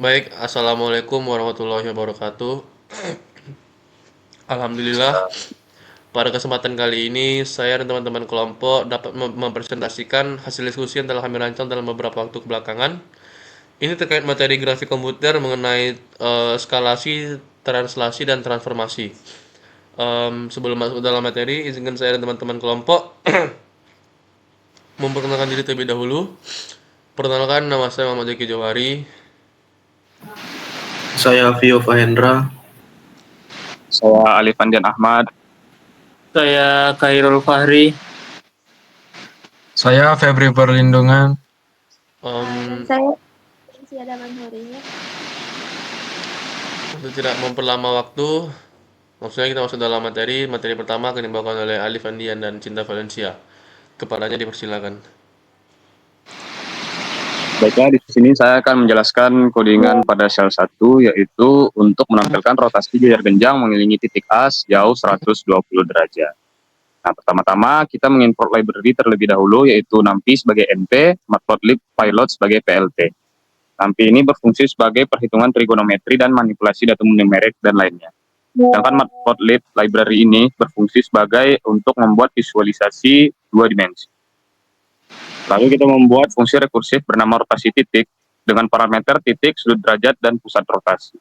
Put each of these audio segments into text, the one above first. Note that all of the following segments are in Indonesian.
Baik, Assalamualaikum warahmatullahi wabarakatuh. Alhamdulillah, pada kesempatan kali ini saya dan teman-teman kelompok dapat mempresentasikan hasil diskusi yang telah kami rancang dalam beberapa waktu kebelakangan. Ini terkait materi grafik komputer mengenai skalasi, translasi, dan transformasi. Sebelum masuk ke dalam materi, izinkan saya dan teman-teman kelompok memperkenalkan diri terlebih dahulu. Perkenalkan, nama saya Muhammad Zaki Johari. Saya Vio Fahendra. Saya Alif Andian Ahmad. Saya Khairul Fahri. Saya Febri Perlindungan. Saya Siada Manhuri. Untuk tidak memperlama waktu, maksudnya kita masuk dalam materi. Materi pertama akan dibawakan oleh Alif Andian dan Cinta Valencia. Kepadanya dipersilakan. Baiklah, di sini saya akan menjelaskan codingan pada sel 1, yaitu untuk menampilkan rotasi jajar genjang mengelilingi titik A sejauh 120 derajat. Nah, pertama-tama kita mengimport library terlebih dahulu, yaitu NumPy sebagai NP, Matplotlib Pilot sebagai PLT. NumPy ini berfungsi sebagai perhitungan trigonometri dan manipulasi data numerik dan lainnya. Sedangkan Matplotlib library ini berfungsi sebagai untuk membuat visualisasi 2 dimensi. Lalu kita membuat fungsi rekursif bernama rotasi titik dengan parameter titik, sudut derajat, dan pusat rotasi.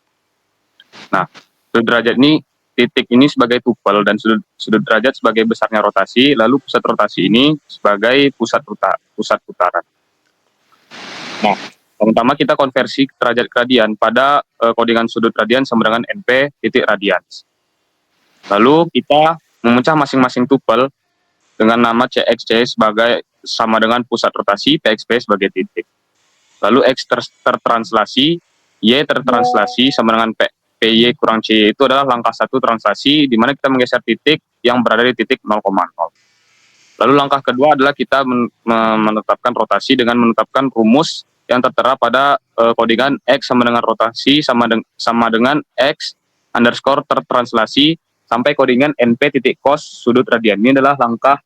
Nah, sudut derajat ini, titik ini sebagai tupel dan sudut derajat sebagai besarnya rotasi, lalu pusat rotasi ini sebagai pusat putaran. Nah, pertama kita konversi derajat radian pada kodingan sudut radian sama dengan NP titik radians. Lalu kita memecah masing-masing tupel dengan nama CXC sebagai sama dengan pusat rotasi, PXP sebagai titik. Lalu X tertranslasi, Y tertranslasi sama dengan PY kurang CY itu adalah langkah 1 translasi, di mana kita menggeser titik yang berada di titik 0,0. Lalu langkah kedua adalah kita menetapkan rotasi dengan menetapkan rumus yang tertera pada kodingan X sama dengan rotasi sama dengan X underscore tertranslasi sampai kodingan NP titik cos sudut radian. Ini adalah langkah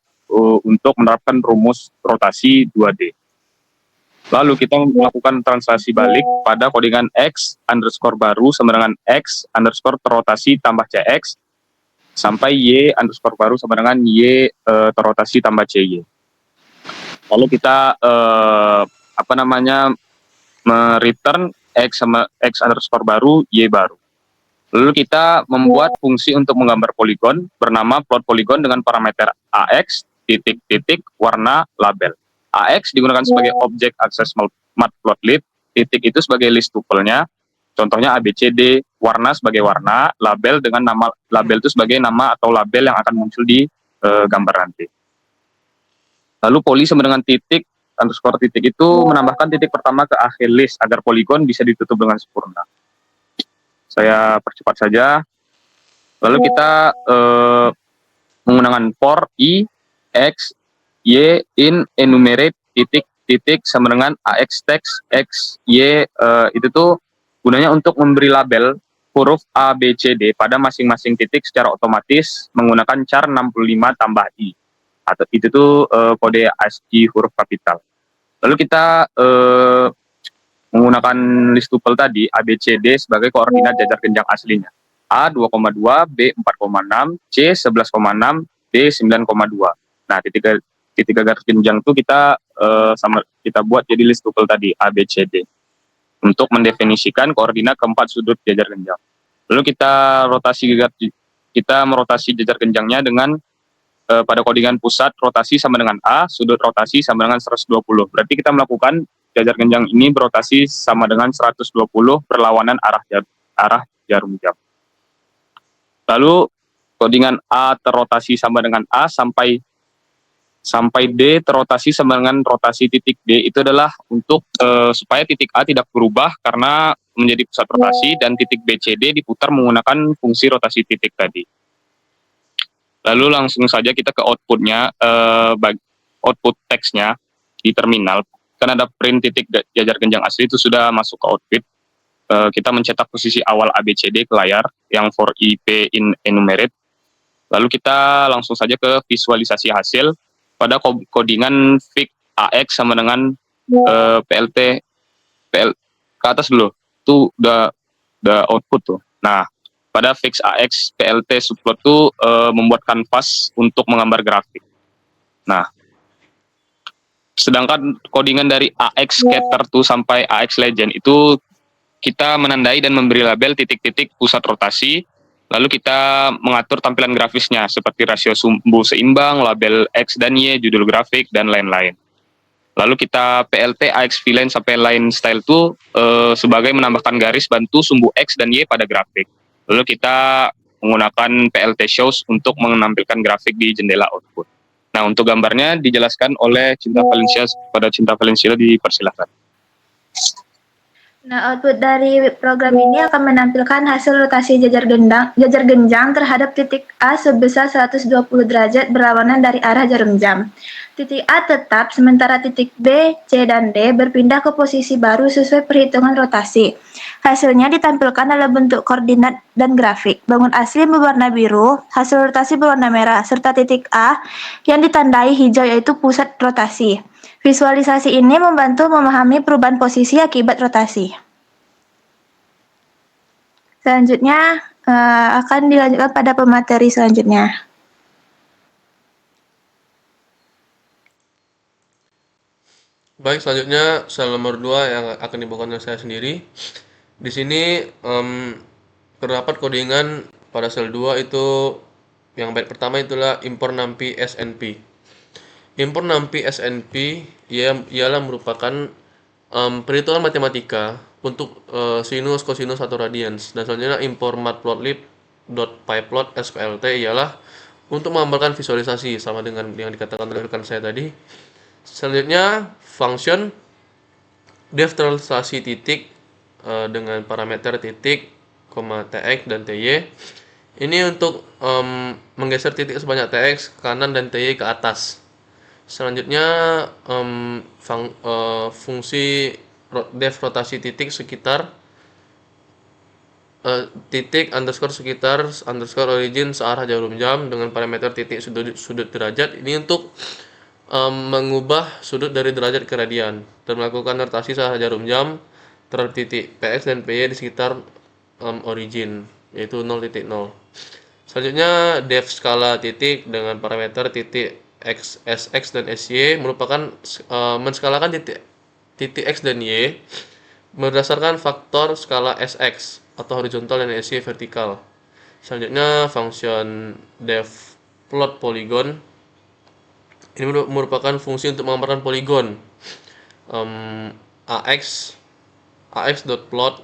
untuk menerapkan rumus rotasi 2D. Lalu kita melakukan translasi balik pada kodingan X underscore baru sama dengan X underscore terrotasi tambah CX sampai Y underscore baru sama dengan Y terrotasi tambah CY. Lalu kita return X sama X underscore baru, Y baru. Lalu kita membuat fungsi untuk menggambar poligon bernama plot poligon dengan parameter AX, titik-titik, warna, label. AX digunakan sebagai objek akses matplotlib, titik itu sebagai list tupelnya, contohnya ABCD, warna sebagai warna, label dengan nama label itu sebagai nama atau label yang akan muncul di gambar nanti. Lalu poli sama dengan titik underscore titik itu menambahkan titik pertama ke akhir list agar poligon bisa ditutup dengan sempurna. Saya percepat saja. Lalu kita menggunakan for I X Y in enumerate titik sama dengan AX text X Y itu tuh gunanya untuk memberi label huruf A B C D pada masing-masing titik secara otomatis menggunakan char 65 tambah I atau itu tuh kode ASCII huruf kapital. Lalu kita menggunakan list tuple tadi A B C D sebagai koordinat jajar genjang aslinya. A 2,2, B 4,6, C 11,6, D 9,2. Nah, titik garis genjang itu kita buat jadi list tuple tadi A B C D untuk mendefinisikan koordinat keempat sudut jajar genjang. Lalu kita merotasi jajar genjangnya dengan pada kodingan pusat rotasi sama dengan A, sudut rotasi sama dengan 120. Berarti kita melakukan jajar genjang ini berotasi sama dengan 120 berlawanan arah jarum jam. Lalu kodingan A terrotasi sama dengan A sampai D terrotasi sama dengan rotasi titik D itu adalah untuk supaya titik A tidak berubah karena menjadi pusat rotasi dan titik B C D diputar menggunakan fungsi rotasi titik tadi. Lalu langsung saja kita ke outputnya, output teksnya di terminal. Kan ada print titik jajar genjang asli itu sudah masuk ke output. Kita mencetak posisi awal ABCD ke layar yang for IP in enumerate. Lalu kita langsung saja ke visualisasi hasil pada kodingan fig AX sama dengan PLT ke atas dulu. itu udah output tuh. Nah, pada fix AX PLT subplot tuh membuat kanvas untuk menggambar grafik. Nah, sedangkan codingan dari AX scatter tuh sampai AX legend itu kita menandai dan memberi label titik-titik pusat rotasi, lalu kita mengatur tampilan grafisnya seperti rasio sumbu seimbang, label X dan Y, judul grafik, dan lain-lain. Lalu kita PLT AX V-line sampai line style itu sebagai menambahkan garis bantu sumbu X dan Y pada grafik. Lalu kita menggunakan PLT shows untuk menampilkan grafik di jendela output. Nah, untuk gambarnya dijelaskan oleh Cinta Valencia. Pada Cinta Valencia dipersilakan. Nah, output dari program ini akan menampilkan hasil rotasi jajar genjang terhadap titik A sebesar 120 derajat berlawanan dari arah jarum jam. Titik A tetap, sementara titik B, C, dan D berpindah ke posisi baru sesuai perhitungan rotasi. Hasilnya ditampilkan dalam bentuk koordinat dan grafik. Bangun asli berwarna biru, hasil rotasi berwarna merah, serta titik A yang ditandai hijau yaitu pusat rotasi. Visualisasi ini membantu memahami perubahan posisi akibat rotasi. Selanjutnya akan dilanjutkan pada pemateri selanjutnya. Baik, selanjutnya sel nomor 2 yang akan dibawakan oleh saya sendiri. Di sini terdapat codingan pada sel 2 itu yang baik pertama itulah impor nampi SNP. Impor nampi SNP ialah merupakan perhitungan matematika untuk sinus, kosinus, atau radians. Dan selanjutnya impor matplotlib.pyplot SPLT ialah untuk menggambarkan visualisasi sama dengan yang dikatakan oleh rekan saya tadi. Selanjutnya function def translasi titik dengan parameter titik, tx dan ty. Ini untuk menggeser titik sebanyak tx ke kanan dan ty ke atas. Selanjutnya fungsi def rotasi titik sekitar titik underscore sekitar underscore origin searah jarum jam dengan parameter titik sudut derajat. Ini untuk mengubah sudut dari derajat ke radian dan melakukan rotasi searah jarum jam terhadap titik px dan py di sekitar origin, yaitu 0.0. Selanjutnya def skala titik dengan parameter titik x, sx dan sy merupakan menskalakan titik x dan y berdasarkan faktor skala sx atau horizontal dan sy vertikal. Selanjutnya function def plot polygon ini merupakan fungsi untuk menggambarkan poligon. ax.plot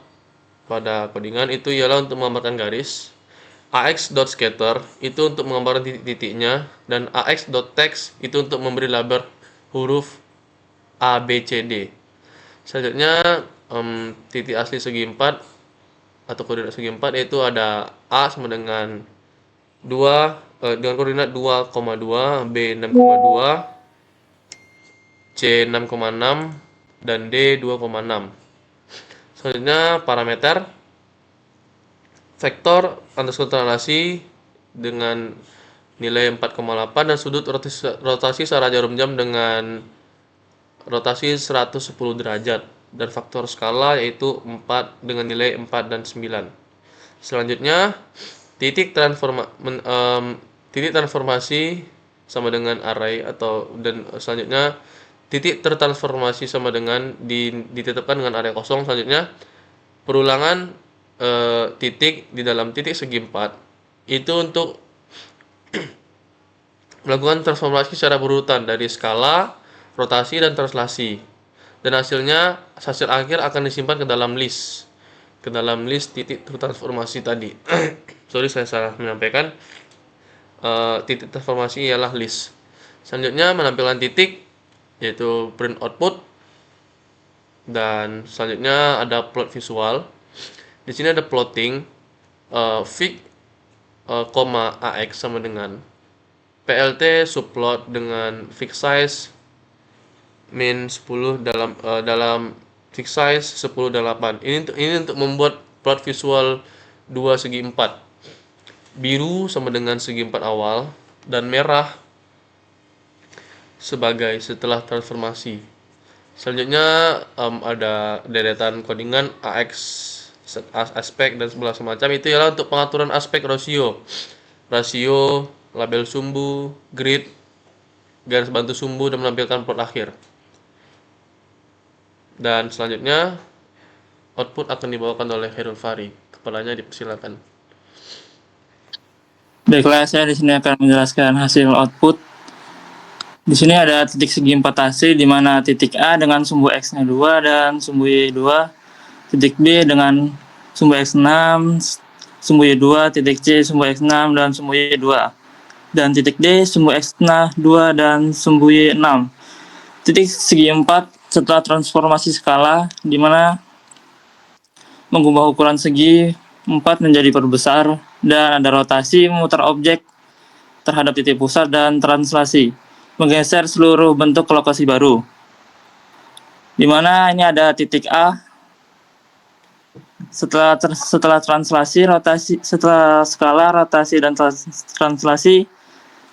pada codingan itu ialah untuk menggambarkan garis. ax.scatter itu untuk menggambarkan titik-titiknya, dan ax.text itu untuk memberi label huruf A, B, C, D. Selanjutnya titik asli segi 4 atau koordinat segi 4 yaitu ada A sama dengan 2 dengan koordinat 2,2, B 6,2, C 6,6 dan D 2,6. Selanjutnya parameter vektor underscore translasi dengan nilai 4,8 dan sudut rotasi searah jarum jam dengan rotasi 110 derajat dan faktor skala yaitu 4 dengan nilai 4 dan 9. Selanjutnya titik transformasi sama dengan array dan selanjutnya titik tertransformasi sama dengan ditetapkan dengan area kosong. Selanjutnya perulangan titik di dalam titik segi 4 itu untuk melakukan transformasi secara berurutan dari skala, rotasi, dan translasi. Dan hasil akhir akan disimpan ke dalam list titik transformasi tadi. Sorry, saya salah menyampaikan. Titik transformasi ialah list. Selanjutnya menampilkan titik yaitu print output, dan selanjutnya ada plot visual. Di sini ada plotting fig, ax sama dengan plt subplot dengan fix size min 10 dalam fix size 10 dan 8. Ini untuk membuat plot visual 2 segi 4. Biru sama dengan segi 4 awal dan merah sebagai setelah transformasi. Selanjutnya ada deretan codingan AX aspek dan segala semacam. Itu ialah untuk pengaturan aspek rasio, label sumbu, grid, garis bantu sumbu, dan menampilkan plot akhir. Dan selanjutnya output akan dibawakan oleh Khairul Fahri. Kepalanya dipersilakan. Baiklah, saya di sini akan menjelaskan hasil output. Di sini ada titik segi 4 hasil, di mana titik A dengan sumbu X-nya 2 dan sumbu Y 2, titik B dengan sumbu X6, sumbu Y2, titik C sumbu X6 dan sumbu Y2, dan titik D sumbu X2 dan sumbu Y6. Titik segi 4 setelah transformasi skala, di mana mengubah ukuran segi 4 menjadi perbesar, dan ada rotasi memutar objek terhadap titik pusat dan translasi, menggeser seluruh bentuk ke lokasi baru. Di mana ini ada titik A setelah translasi, setelah skala, rotasi dan translasi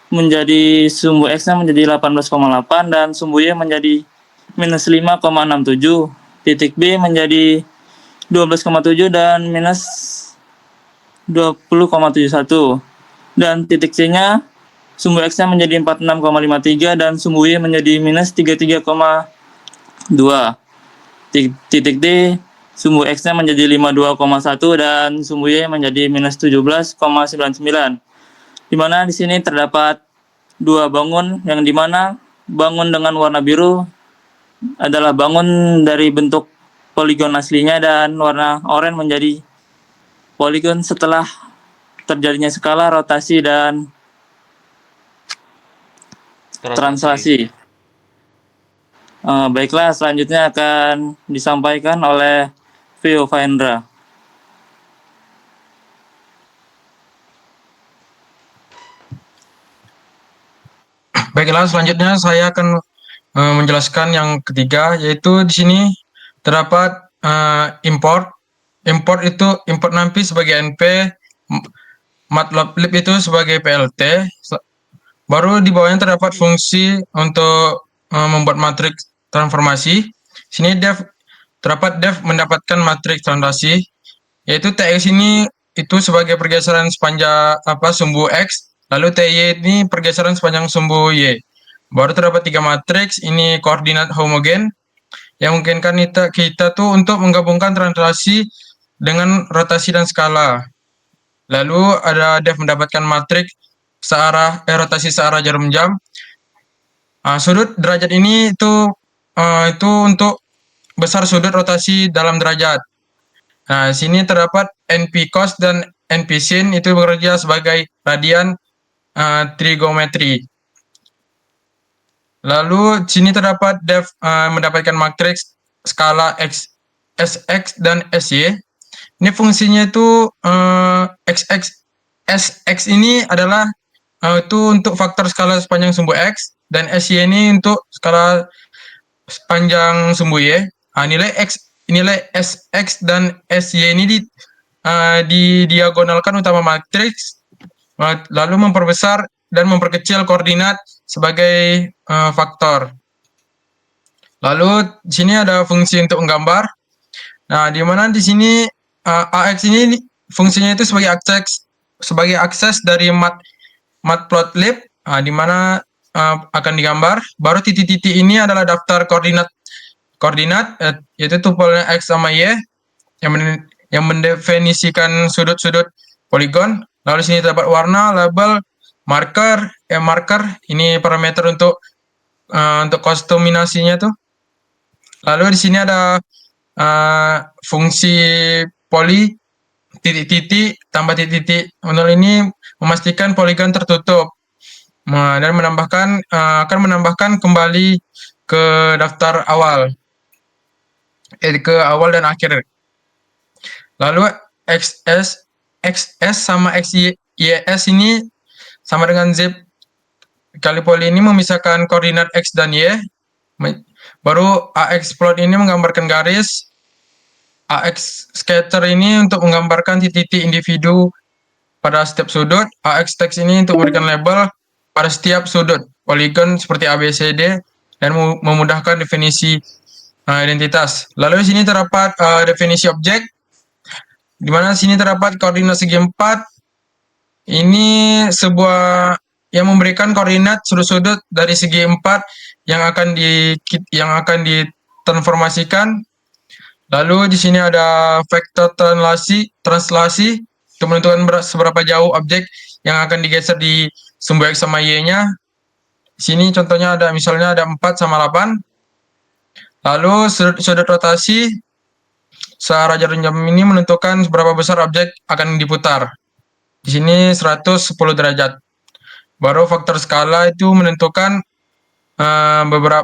menjadi sumbu X-nya menjadi 18,8 dan sumbu Y menjadi minus 5,67, titik B menjadi 12,7 dan minus 20,71, dan titik C-nya sumbu X-nya menjadi 46,53 dan sumbu Y menjadi minus 33,2. Titik D sumbu X-nya menjadi 52,1 dan sumbu Y menjadi minus 17,99. Di mana di sini terdapat dua bangun, yang di mana bangun dengan warna biru adalah bangun dari bentuk poligon aslinya, dan warna oranye menjadi poligon setelah terjadinya skala, rotasi, dan translasi. Baiklah, selanjutnya akan disampaikan oleh Vio Fahendra. Baiklah, selanjutnya saya akan menjelaskan yang ketiga, yaitu di sini terdapat import. Import itu import NumPy sebagai NP, Matplotlib itu sebagai PLT. Baru di bawahnya terdapat fungsi untuk membuat matriks transformasi. Sini terdapat def mendapatkan matriks transformasi, yaitu TX ini itu sebagai pergeseran sepanjang sumbu X, lalu TY ini pergeseran sepanjang sumbu Y. Baru terdapat 3 matriks, ini koordinat homogen yang memungkinkan kita tuh untuk menggabungkan translasi dengan rotasi dan skala. Lalu ada def mendapatkan matriks rotasi searah jarum jam. Sudut derajat ini itu untuk besar sudut rotasi dalam derajat. Nah, sini terdapat NP cos dan NP sin itu bekerja sebagai radian trigonometri. Lalu sini terdapat def mendapatkan matriks skala SX dan SY. Ini fungsinya itu SX ini adalah itu untuk faktor skala sepanjang sumbu X, dan SY ini untuk skala sepanjang sumbu Y. Nilai SX dan SY ini didiagonalkan utama matriks, lalu memperbesar dan memperkecil koordinat sebagai faktor. Lalu di sini ada fungsi untuk menggambar. Nah, di mana di sini AX ini fungsinya itu sebagai akses dari Matplotlib, di mana akan digambar. Baru titik-titik ini adalah daftar koordinat, yaitu tupelnya X sama Y yang mendefinisikan sudut-sudut poligon. Lalu sini terdapat warna, label, marker ini parameter untuk kostuminasinya tuh. Lalu di sini ada fungsi poli, titik-titik tambah titik-titik. Untuk ini memastikan poligon tertutup dan akan menambahkan kembali ke daftar awal, ke awal dan akhir. Lalu XS sama XYS ini sama dengan Z kali poli ini memisahkan koordinat X dan Y. Baru AX plot ini menggambarkan garis. AX scatter ini untuk menggambarkan titik-titik individu pada setiap sudut. AX text ini untuk memberikan label pada setiap sudut poligon seperti ABCD dan memudahkan definisi identitas. Lalu di sini terdapat definisi objek, di mana di sini terdapat koordinat segi 4. Ini sebuah yang memberikan koordinat sudut-sudut dari segi 4 yang akan ditransformasikan. Lalu di sini ada vektor translasi untuk menentukan seberapa jauh objek yang akan digeser di sumbu X sama Y-nya. Di sini contohnya misalnya ada 4 sama 8. Lalu sudut rotasi searah jarum jam ini menentukan seberapa besar objek akan diputar. Di sini 110 derajat. Baru faktor skala itu menentukan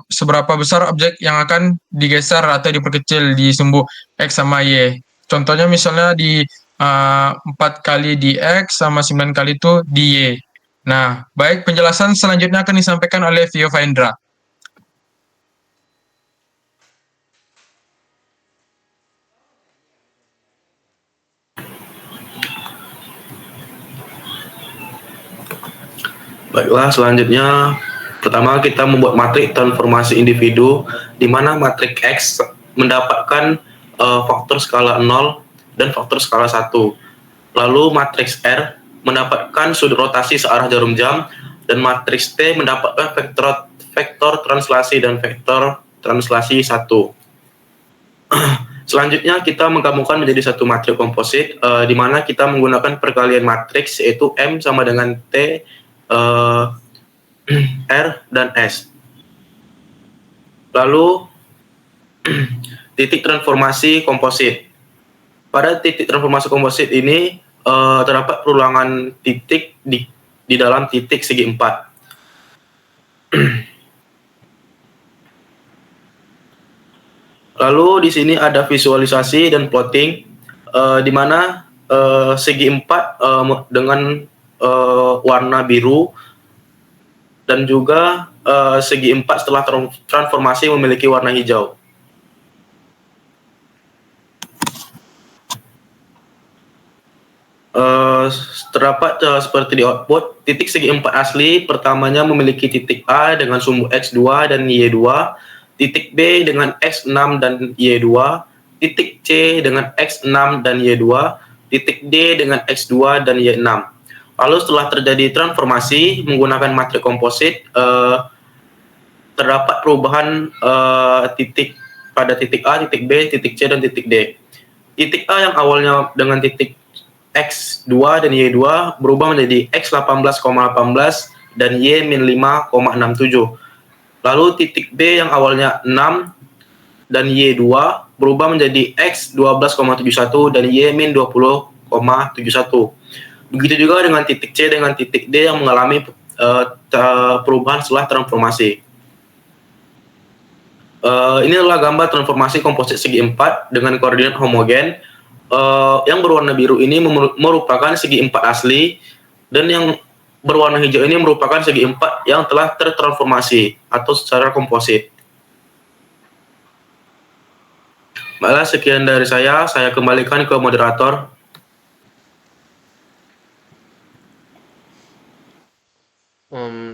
seberapa besar objek yang akan digeser atau diperkecil di sumbu X sama Y. Contohnya misalnya di 4 kali di X sama 9 kali itu di Y. Nah, baik, penjelasan selanjutnya akan disampaikan oleh Vio Fahendra. Baiklah, selanjutnya pertama kita membuat matriks transformasi individu di mana matriks X mendapatkan faktor skala 0 dan faktor skala 1. Lalu matriks R mendapatkan sudut rotasi searah jarum jam dan matriks T mendapatkan vektor translasi dan vektor translasi 1. Selanjutnya kita menggabungkan menjadi satu matriks komposit di mana kita menggunakan perkalian matriks yaitu M sama dengan T, R dan S. Lalu titik transformasi komposit. Pada titik transformasi komposit ini terdapat perulangan titik di dalam titik segi 4. Lalu di sini ada visualisasi dan plotting di mana segi 4 dengan warna biru dan juga segi 4 setelah transformasi memiliki warna hijau. Terdapat seperti di output, titik segi 4 asli pertamanya memiliki titik A dengan sumbu X2 dan Y2, titik B dengan X6 dan Y2, titik C dengan X6 dan Y2, titik D dengan X2 dan Y6. Lalu setelah terjadi transformasi menggunakan matriks komposit, terdapat perubahan titik pada titik A, titik B, titik C, dan titik D. Titik A yang awalnya dengan titik X2 dan Y2 berubah menjadi X18,18 dan Y-5,67. Lalu titik B yang awalnya 6 dan Y2 berubah menjadi X12,71 dan Y-20,71. Begitu juga dengan titik C dengan titik D yang mengalami perubahan setelah transformasi. Ini adalah gambar transformasi komposit segi 4 dengan koordinat homogen. Yang berwarna biru ini merupakan segi 4 asli, dan yang berwarna hijau ini merupakan segi 4 yang telah tertransformasi atau secara komposit. Baiklah, sekian dari saya kembalikan ke moderator.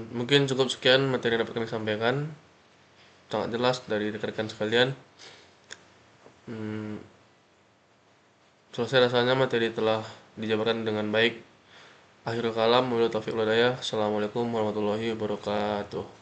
Mungkin cukup sekian materi yang dapat kami sampaikan. Sangat jelas dari rekan-rekan sekalian. Selesai rasanya materi telah dijabarkan dengan baik. Akhirul kalam, wabillahi taufiq wal hidayah. Assalamualaikum warahmatullahi wabarakatuh.